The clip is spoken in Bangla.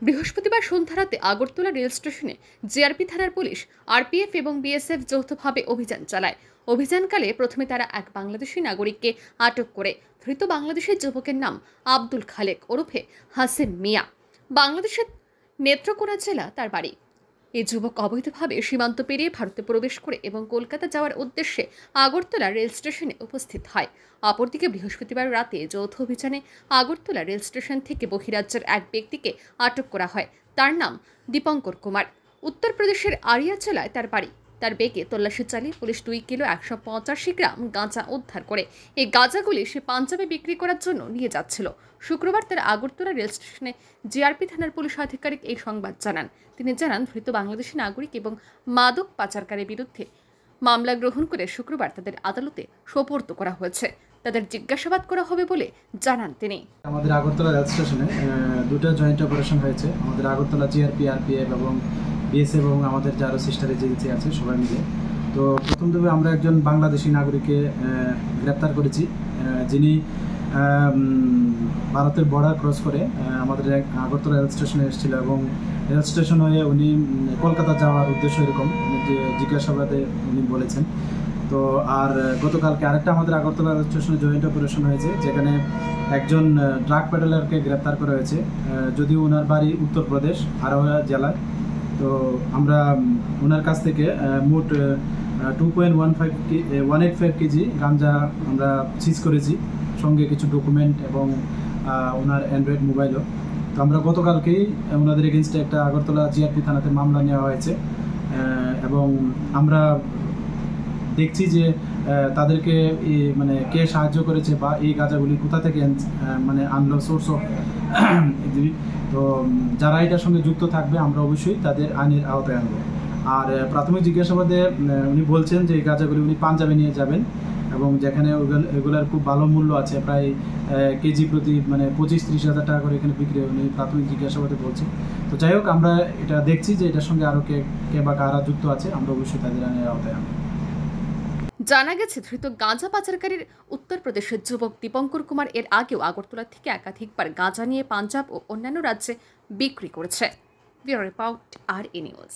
বৃহস্পতিবার সন্ধ্যা রাতে আগরতলা রেল স্টেশনে জিআরপি থানার পুলিশ, আরপিএফ এবং বিএসএফ যৌথভাবে অভিযান চালায়। অভিযানকালে প্রথমে তারা এক বাংলাদেশি নাগরিককে আটক করে। ধৃত বাংলাদেশের যুবকের নাম আব্দুল খালেক ওরফে হাসিন মিয়া। বাংলাদেশের নেত্রকোনা জেলা তার বাড়ি। এই যুবক অবৈধভাবে সীমান্ত পেরিয়ে ভারতে প্রবেশ করে এবং কলকাতা যাওয়ার উদ্দেশ্যে আগরতলা রেল স্টেশনে উপস্থিত হয়। অপরদিকে বৃহস্পতিবার রাতে যৌথ অভিযানে আগরতলা রেল স্টেশন থেকে বহিরাজ্যের এক ব্যক্তিকে আটক করা হয়। তার নাম দীপঙ্কর কুমার। উত্তরপ্রদেশের আরিয়া জেলায় তার বাড়ি। তার বেগে তল্লাশি চালিয়ে পুলিশ 2 কিলো 185 গ্রাম গাঁজা উদ্ধার করে। এই গাঁজাগুলি সে পাঞ্জাবে বিক্রি করার জন্য নিয়ে যাচ্ছিল। শুক্রবার তার আগরতলা রেল স্টেশনে জিআরপি থানার পুলিশ আধিকারিক এই সংবাদ জানান। তিনি জানান, ধৃত বাংলাদেশি নাগরিক এবং মাদক পাচারকারীর বিরুদ্ধে মামলা গ্রহণ করে শুক্রবার তাদের আদালতে সোপর্দ করা হয়েছে। তাদের জিজ্ঞাসাবাদ করা হবে বলে জানান তিনি। আমাদের আগরতলা রেল স্টেশনে দুটো জয়েন্ট অপারেশন হয়েছে। আমাদের আগরতলা জিআরপি, আরপিএফ এবং বিএসএফ এবং আমাদের যারা সিস্টার এজেন্সি আছে সবাই মিলে। তো প্রথম দিকে আমরা একজন বাংলাদেশি নাগরিককে গ্রেপ্তার করেছি, যিনি ভারতের বর্ডার ক্রস করে আমাদের আগরতলা রেল স্টেশনে এসেছিল এবং রেল স্টেশন হয়ে উনি কলকাতা যাওয়ার উদ্দেশ্য এরকম যে জিজ্ঞাসাবাদে উনি বলেছেন। তো আর গতকালকে আরেকটা আমাদের আগরতলা রেল স্টেশনে জয়েন্ট অপারেশন হয়েছে, যেখানে একজন ড্রাগ পেডলারকে গ্রেপ্তার করা হয়েছে, যদিও ওনার বাড়ি উত্তরপ্রদেশ আরোহা জেলায়। তো আমরা ওনার কাছ থেকে মোট 2.185 কেজি গাঞ্জা আমরা সিজ করেছি, সঙ্গে কিছু ডকুমেন্ট এবং ওনার অ্যান্ড্রয়েড মোবাইলও। তো আমরা গতকালকেই ওনাদের এগেনস্টে একটা আগরতলা জিআরপি থানাতে মামলা নেওয়া হয়েছে এবং আমরা দেখছি যে তাদেরকে মানে কে সাহায্য করেছে বা এই গাঁজাগুলি কোথা থেকে মানে আনলো, সোর্স অফ। তো যারা এটার সঙ্গে যুক্ত থাকবে আমরা অবশ্যই তাদের আইনের আওতায় আনবো। আর প্রাথমিক জিজ্ঞাসাবাদে উনি বলছেন যে এই গাঁজাগুলি উনি পাঞ্জাবে নিয়ে যাবেন এবং যেখানে এগুলার খুব ভালো মূল্য আছে, প্রায় কেজি প্রতি মানে 25-30 হাজার টাকা করে এখানে বিক্রি উনি প্রাথমিক জিজ্ঞাসাবাদে বলছে। তো যাই হোক, আমরা এটা দেখছি যে এটার সঙ্গে আরও কে বা কারা যুক্ত আছে, আমরা অবশ্যই তাদের আইনের আওতায় আনবো। জানা গেছে, ধৃত গাঁজা পাচারকারীর উত্তরপ্রদেশের যুবক দীপঙ্কর কুমার এর আগেও আগরতলা থেকে একাধিকবার গাঁজা নিয়ে পাঞ্জাব ও অন্যান্য রাজ্যে বিক্রি করেছে। Bureau report, RE news.